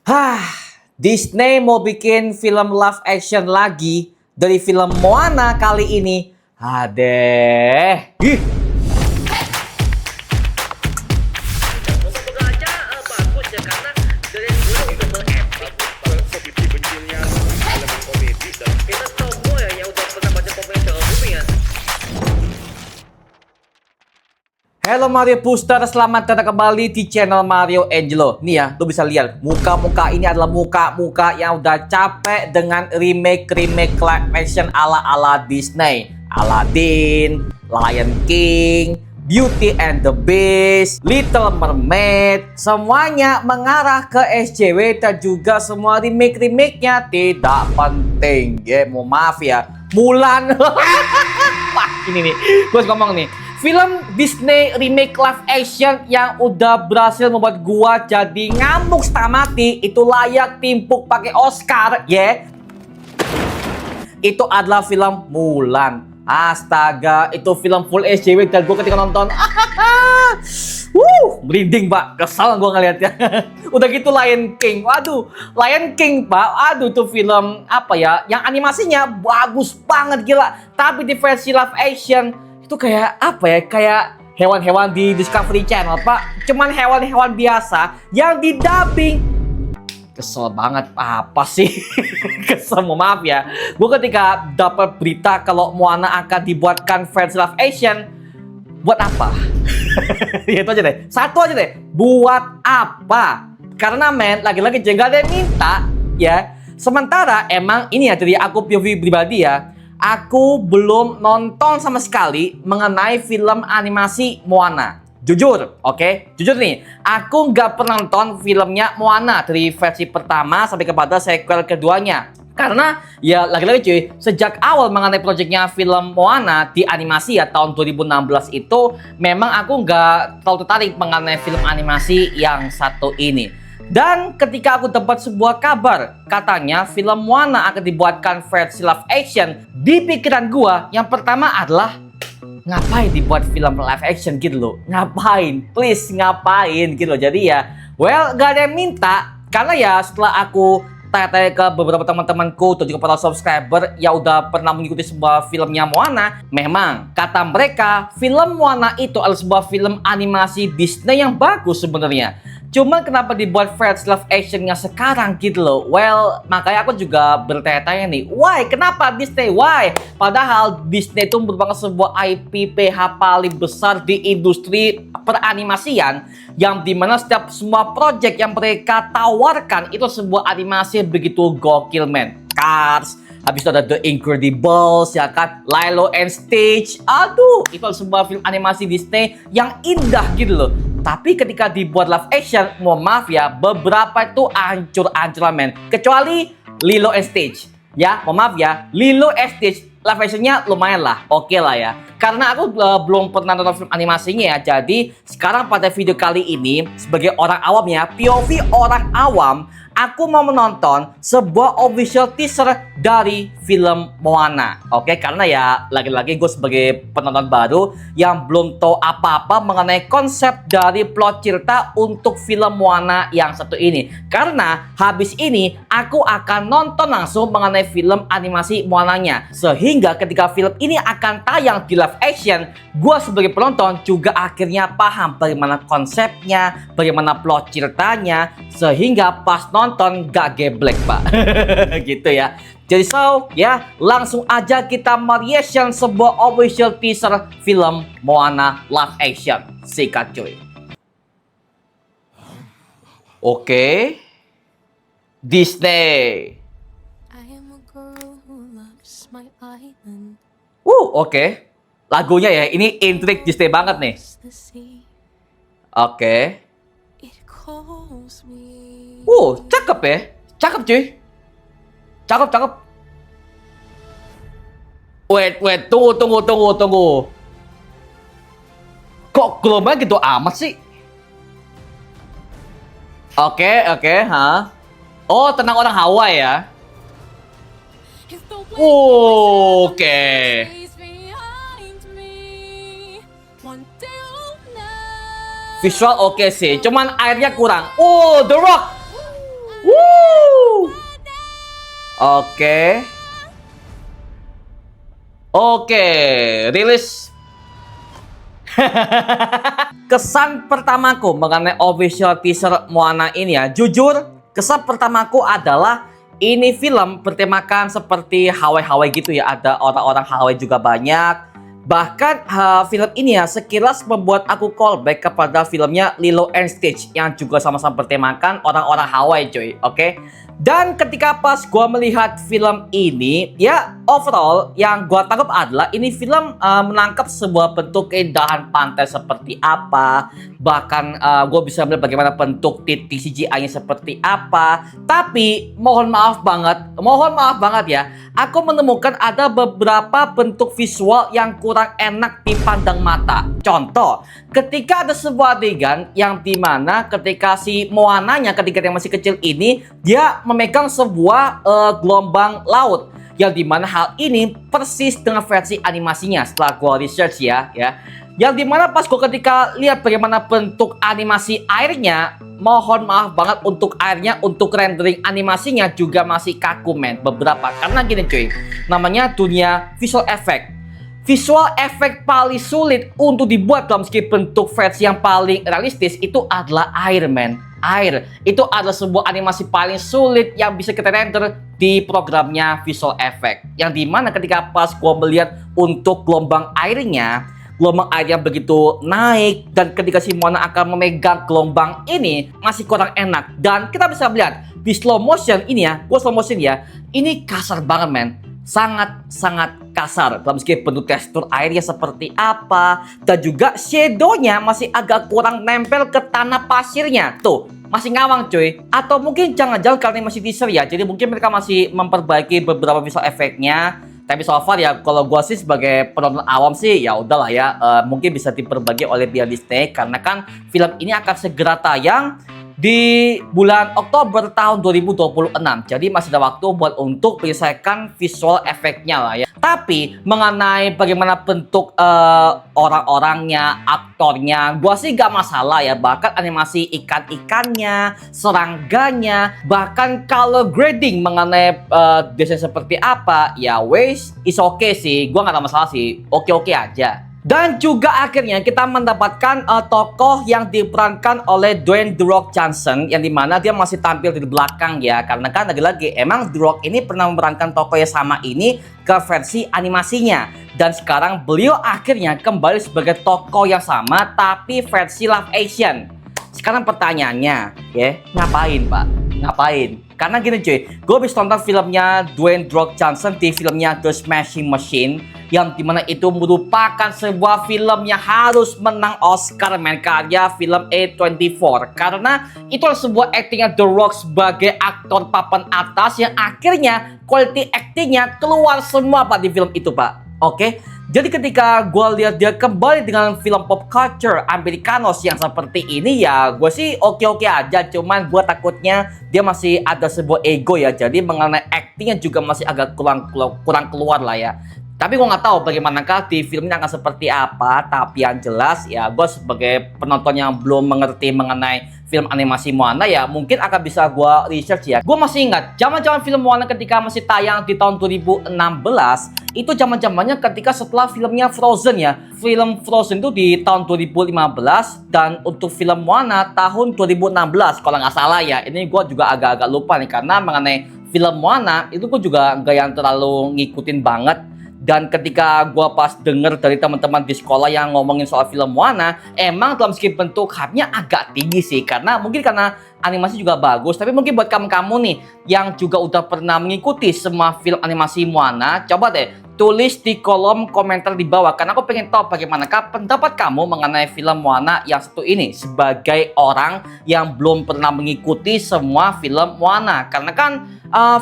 Hah, Disney mau bikin film live action lagi dari film Moana kali ini. Adeh. Ih. Moga-moga aja bagus ya, karena dari dulu udah berepic sebenci-bencinya elemen komedi dan kita semua ya udah pernah baca komik Terror Bumi ya. Halo Mario Booster, selamat datang kembali di channel Mario Angelo. Nih ya, lu bisa lihat muka-muka ini adalah muka-muka yang udah capek dengan remake live action ala-ala Disney. Aladdin, Lion King, Beauty and the Beast, Little Mermaid, semuanya mengarah ke SJW dan juga semua remake-nya tidak penting. Ya, mau maaf ya, Mulan. Wah, ini nih, gue ngomong nih. Film Disney remake live action yang udah berhasil membuat gua jadi ngamuk setengah mati, itu layak timpuk pakai Oscar, ya. Itu adalah film Mulan. Astaga, itu film full SJW dan gua ketika nonton, merinding pak, kesal gua ngeliatnya. Udah gitu Lion King, waduh, Lion King pak, aduh tuh film apa ya, yang animasinya bagus banget gila, tapi di versi live action itu kayak apa ya, kayak hewan-hewan di Discovery Channel pak, cuman hewan-hewan biasa yang didubbing. Kesel banget, apa sih? Kesel, mau maaf ya, gue ketika dapat berita kalau Moana akan dibuatkan versi live action, buat apa? Itu aja deh, satu aja deh, buat apa? Karena men, lagi-lagi jangan ada yang minta ya. Sementara emang ini ya, dari aku POV pribadi ya, aku belum nonton sama sekali mengenai film animasi Moana. Jujur, oke? Jujur nih, aku nggak pernah nonton filmnya Moana dari versi pertama sampai kepada sequel keduanya. Karena ya lagi-lagi cuy, sejak awal mengenai proyeknya film Moana di animasi ya tahun 2016 itu, memang aku nggak terlalu tertarik mengenai film animasi yang satu ini. Dan ketika aku dapat sebuah kabar, katanya film Moana akan dibuatkan versi live action, di pikiran gua yang pertama adalah ngapain dibuat film live action gitu loh? Ngapain? Please ngapain gitu loh. Jadi ya, well, gak ada yang minta. Karena ya setelah aku tanya-tanya ke beberapa teman-temanku dan juga para subscriber yang udah pernah mengikuti sebuah filmnya Moana, memang kata mereka film Moana itu adalah sebuah film animasi Disney yang bagus sebenarnya. Cuman kenapa dibuat versi live actionnya sekarang gitu loh? Well, makanya aku juga bertanya-tanya nih, why? Kenapa Disney? Why? Padahal Disney itu merupakan sebuah IP PH paling besar di industri peranimasian, yang dimana setiap semua project yang mereka tawarkan itu sebuah animasi begitu gokil men. Cars, habis itu ada The Incredibles, ya kan, Lilo and Stitch. Aduh, itu sebuah film animasi Disney yang indah gitu loh. Tapi ketika dibuat live action, mohon maaf ya, beberapa itu hancur-hancuran men. Kecuali Lilo and Stitch. Ya, mohon maaf ya, Lilo and Stitch live actionnya lumayan lah, oke lah ya. Karena aku belum pernah nonton film animasinya ya. Jadi sekarang pada video kali ini, sebagai orang awam ya, POV orang awam, aku mau menonton sebuah official teaser dari film Moana. Oke, karena ya lagi-lagi gue sebagai penonton baru yang belum tahu apa-apa mengenai konsep dari plot cerita untuk film Moana yang satu ini. Karena habis ini aku akan nonton langsung mengenai film animasi Moananya. Sehingga ketika film ini akan tayang di live action, gue sebagai penonton juga akhirnya paham bagaimana konsepnya, bagaimana plot ceritanya, sehingga pas nonton gak geblek pak. Gitu ya. Jadi so ya, langsung aja kita mereaction sebuah official teaser film Moana live action. Sikat cuy. Oke. Disney. Oke. Lagunya ya, ini intrik Disney banget nih. Oke. Cakep ya. Cakep cuy. Cakep. Wait, tunggu. Kok gelombang gitu amat sih? Oke, ha. Oh, tenang orang Hawaii ya. Oke. Visual oke sih, cuman airnya kurang. Oh, The Rock. Oke. Oke, rilis. Kesan pertamaku mengenai official teaser Moana ini ya, jujur kesan pertamaku adalah ini film bertemakan seperti Hawaii gitu ya, ada orang-orang Hawaii juga banyak. Bahkan film ini ya sekilas membuat aku callback kepada filmnya Lilo and Stitch yang juga sama-sama bertemakan orang-orang Hawaii cuy, oke? Dan ketika pas gua melihat film ini, ya overall yang gua tangkap adalah ini film menangkap sebuah bentuk keindahan pantai seperti apa. Bahkan gua bisa melihat bagaimana bentuk titik CGI-nya seperti apa. Tapi mohon maaf banget ya, aku menemukan ada beberapa bentuk visual yang kurang enak dipandang mata. Contoh, ketika ada sebuah adegan yang dimana ketika si Moananya ketika dia masih kecil ini, dia memegang sebuah gelombang laut yang dimana hal ini persis dengan versi animasinya setelah gua research ya yang dimana pas gua ketika lihat bagaimana bentuk animasi airnya, mohon maaf banget untuk airnya, untuk rendering animasinya juga masih kaku men beberapa, karena gini cuy, namanya dunia visual effect. Visual effect paling sulit untuk dibuat dalam segi bentuk versi yang paling realistis itu adalah air men. Air itu adalah sebuah animasi paling sulit yang bisa kita render di programnya visual effect. Yang dimana ketika pas gua melihat untuk gelombang airnya begitu naik, dan ketika si Moana akan memegang gelombang ini masih kurang enak. Dan kita bisa melihat di slow motion ini ya, ini kasar banget men. Sangat kasar dalam segi bentuk tekstur airnya seperti apa, dan juga shadownya masih agak kurang nempel ke tanah pasirnya tuh, masih ngawang cuy. Atau mungkin jangan-jangan karena masih teaser ya, jadi mungkin mereka masih memperbaiki beberapa visual efeknya. Tapi so far ya, kalau gua sih sebagai penonton awam sih ya udahlah ya, mungkin bisa diperbaiki oleh pihak Disney, karena kan film ini akan segera tayang di bulan Oktober tahun 2026. Jadi masih ada waktu buat untuk menyelesaikan visual efeknya lah ya. Tapi mengenai bagaimana bentuk orang-orangnya, aktornya, gua sih gak masalah ya. Bahkan animasi ikan-ikannya, serangganya, bahkan color grading mengenai desain seperti apa, ya wes is okay sih. Gua gak ada masalah sih, oke-oke aja. Dan juga akhirnya kita mendapatkan tokoh yang diperankan oleh Dwayne The Rock Johnson, yang dimana dia masih tampil di belakang ya, karena kan lagi-lagi emang The Rock ini pernah memerankan tokoh yang sama ini ke versi animasinya, dan sekarang beliau akhirnya kembali sebagai tokoh yang sama tapi versi live action. Sekarang pertanyaannya ya, ngapain pak? Ngapain? Karena gini cuy, gue bisa nonton filmnya Dwayne The Rock Johnson di filmnya The Smashing Machine, yang dimana itu merupakan sebuah film yang harus menang Oscar men, karya film A24, karena itu adalah sebuah actingnya The Rock sebagai aktor papan atas yang akhirnya quality actingnya keluar semua pak di film itu pak. Oke, jadi ketika gue lihat dia kembali dengan film pop culture Amerikanos yang seperti ini ya, gue sih oke-oke aja. Cuman gue takutnya dia masih ada sebuah ego ya, jadi mengenai actingnya juga masih agak kurang keluar lah ya. Tapi gue nggak tahu bagaimanakah di film ini akan seperti apa. Tapi yang jelas ya, gue sebagai penonton yang belum mengerti mengenai film animasi Moana ya, mungkin akan bisa gue research ya. Gue masih ingat zaman-zaman film Moana ketika masih tayang di tahun 2016. Itu zaman-zamannya ketika setelah filmnya Frozen ya. Film Frozen itu di tahun 2015, dan untuk film Moana tahun 2016 kalau nggak salah ya. Ini gue juga agak-agak lupa nih, karena mengenai film Moana itu gue juga nggak yang terlalu ngikutin banget. Dan ketika gue pas denger dari teman-teman di sekolah yang ngomongin soal film Moana, emang dalam segi bentuk hype-nya agak tinggi sih, karena mungkin karena animasi juga bagus. Tapi mungkin buat kamu-kamu nih yang juga udah pernah mengikuti semua film animasi Moana, coba deh tulis di kolom komentar di bawah, karena aku pengen tahu bagaimanakah pendapat kamu mengenai film Moana yang satu ini, sebagai orang yang belum pernah mengikuti semua film Moana. Karena kan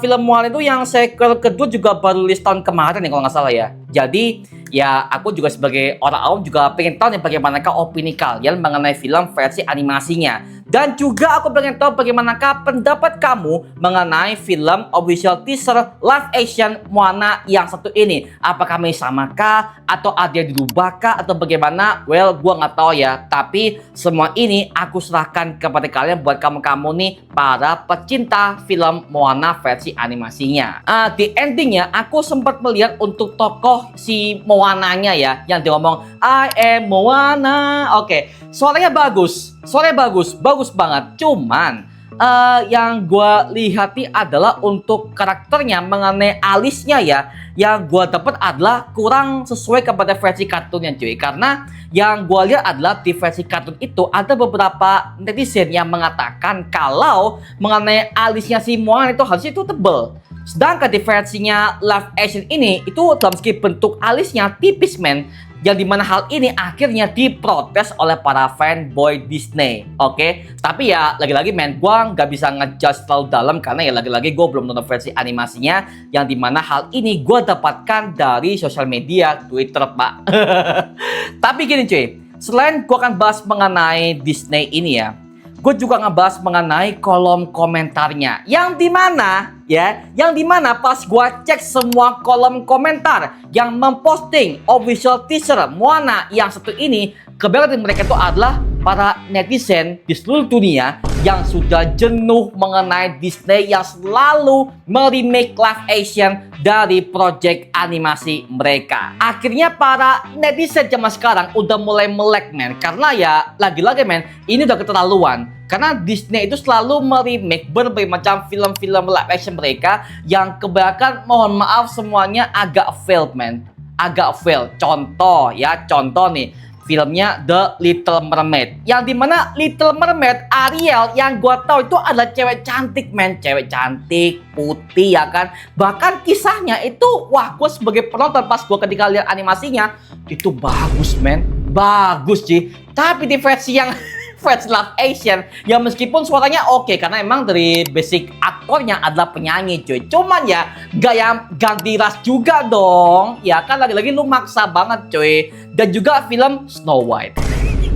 film Moana itu yang sequel kedua juga baru rilis tahun kemarin nih kalau nggak salah ya. Jadi ya aku juga sebagai orang awam juga pengen tahu nih bagaimanakah opini kalian mengenai film versi animasinya. Dan juga aku pengen tahu bagaimanakah pendapat kamu mengenai film official teaser live action Moana yang satu ini. Apakah masih samakah atau ada yang dirubahkah atau bagaimana? Well, gua nggak tahu ya. Tapi semua ini aku serahkan kepada kalian buat kamu-kamu nih para pecinta film Moana versi animasinya. Di endingnya aku sempat melihat untuk tokoh si Moananya ya, yang dia ngomong I am Moana. Oke, suaranya bagus, bagus banget. Cuman yang gue lihat nih adalah untuk karakternya mengenai alisnya ya, yang gue dapat adalah kurang sesuai kepada versi kartunnya cuy. Karena yang gue lihat adalah di versi kartun itu ada beberapa netizen yang mengatakan kalau mengenai alisnya si Moana itu harusnya itu tebel. Sedangkan di versinya live action ini itu dalam segi bentuk alisnya tipis men. Yang dimana hal ini akhirnya diprotes oleh para fanboy Disney. Oke, tapi ya lagi-lagi men, gue nggak bisa ngejudge terlalu dalam karena ya lagi-lagi gue belum nonton versi animasinya. Yang dimana hal ini gue dapatkan dari sosial media Twitter pak. Tapi gini cuy, selain gue akan bahas mengenai Disney ini ya, gue juga ngebahas mengenai kolom komentarnya. Yang dimana pas gue cek semua kolom komentar yang memposting official teaser Moana yang satu ini, kebanyakan mereka itu adalah para netizen di seluruh dunia yang sudah jenuh mengenai Disney yang selalu meremake live action dari project animasi mereka. Akhirnya para netizen zaman sekarang udah mulai melek men, karena ya lagi-lagi men, ini udah keterlaluan. Karena Disney itu selalu meremake berbagai macam film-film live action mereka yang kebanyakan, mohon maaf semuanya agak failed men, agak fail. Contoh nih filmnya The Little Mermaid, yang dimana Little Mermaid Ariel yang gue tahu itu adalah cewek cantik men, cewek cantik putih ya kan. Bahkan kisahnya itu wah, gue sebagai penonton pas gue ketika lihat animasinya itu bagus men, bagus sih. Tapi di versi yang versi live action ya meskipun suaranya oke karena emang dari basic aktornya adalah penyanyi cuy, cuman ya gaya ganti ras juga dong ya kan, lagi-lagi lu maksa banget cuy. Dan juga film Snow White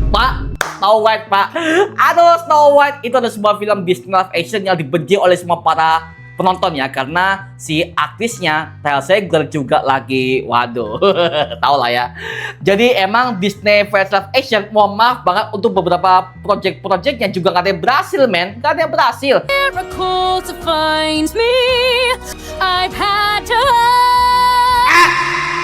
pak, Snow White pak, aduh Snow White itu ada sebuah film Disney live action yang dibenci oleh semua para penonton ya, karena si aktrisnya Taylor Swift juga lagi, waduh, tau lah ya. Jadi emang Disney versi live action, mohon maaf banget untuk beberapa project-project yang juga gak ada yang berhasil men, gak ada yang berhasil. Miracle to find me, I've had to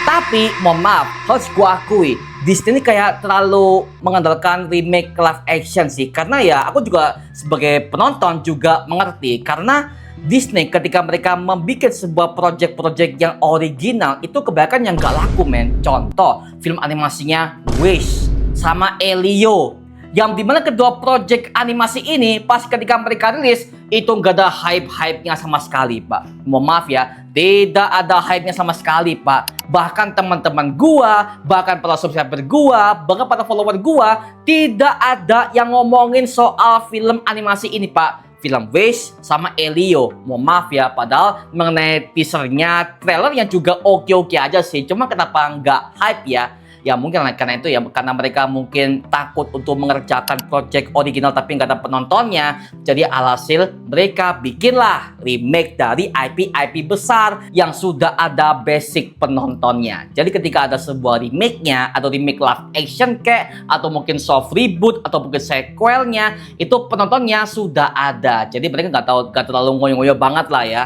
Tapi mohon maaf, harus gua akui Disney ini kayak terlalu mengandalkan remake live action sih. Karena ya aku juga sebagai penonton juga mengerti, karena Disney ketika mereka membuat sebuah project-project yang original itu kebanyakan yang gak laku men. Contoh film animasinya Wish sama Elio, yang dimana kedua project animasi ini pas ketika mereka rilis itu gak ada hype-hype-nya sama sekali pak. Mohon maaf ya, tidak ada hype-nya sama sekali pak. Bahkan teman-teman gua, bahkan para subscriber gua, bahkan para follower gua tidak ada yang ngomongin soal film animasi ini pak. Film Wish sama Elio, mohon maaf ya, padahal mengenai teasernya, trailernya juga oke-oke aja sih. Cuma kenapa nggak hype ya? Ya mungkin karena itu ya, karena mereka mungkin takut untuk mengerjakan project original tapi nggak ada penontonnya. Jadi alhasil mereka bikinlah remake dari IP-IP besar yang sudah ada basic penontonnya. Jadi ketika ada sebuah remake-nya atau remake live action kayak, atau mungkin soft reboot atau mungkin sequelnya, itu penontonnya sudah ada. Jadi mereka nggak terlalu ngoyo-ngoyo banget lah ya.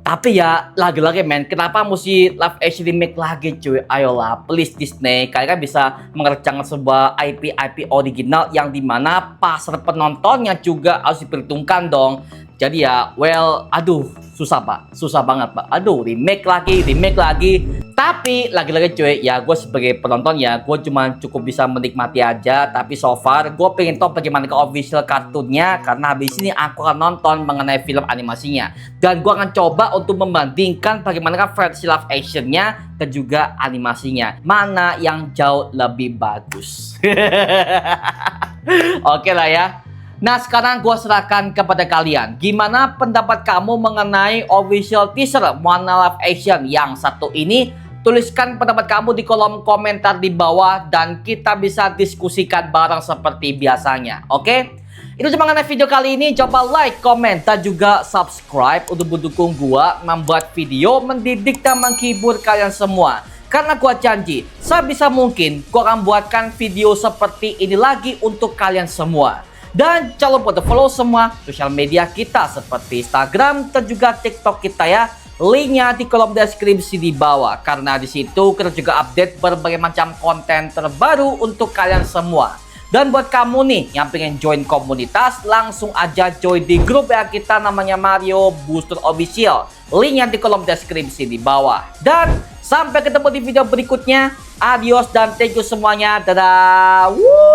Tapi ya lagi-lagi men, kenapa mesti live action remake lagi cuy? Ayolah please Disney, kalian kan bisa mengerjakan sebuah IP original yang dimana pasar penontonnya juga harus diperhitungkan dong. Jadi ya well, aduh susah pak, susah banget pak. Aduh remake lagi. Tapi lagi-lagi cuy, ya gue sebagai penonton ya gue cuma cukup bisa menikmati aja. Tapi so far gue pengen tahu bagaimana ke official kartunnya, karena habis ini aku akan nonton mengenai film animasinya. Dan gue akan coba untuk membandingkan bagaimana versi live actionnya dan juga animasinya, mana yang jauh lebih bagus. Oke lah ya. Nah sekarang gue serahkan kepada kalian, gimana pendapat kamu mengenai official teaser Moana live action yang satu ini? Tuliskan pendapat kamu di kolom komentar di bawah dan kita bisa diskusikan bareng seperti biasanya, oke? Itu cuma mengenai video kali ini. Coba like, comment, dan juga subscribe untuk mendukung gua membuat video mendidik dan menghibur kalian semua. Karena gua janji, sebisa mungkin gua akan buatkan video seperti ini lagi untuk kalian semua. Dan jangan lupa follow semua sosial media kita seperti Instagram dan juga TikTok kita ya. Linknya di kolom deskripsi di bawah. Karena di situ kita juga update berbagai macam konten terbaru untuk kalian semua. Dan buat kamu nih yang pengen join komunitas, langsung aja join di grup ya kita namanya Mario Booster Official. Linknya di kolom deskripsi di bawah. Dan sampai ketemu di video berikutnya. Adios dan thank you semuanya. Dadah. Woo!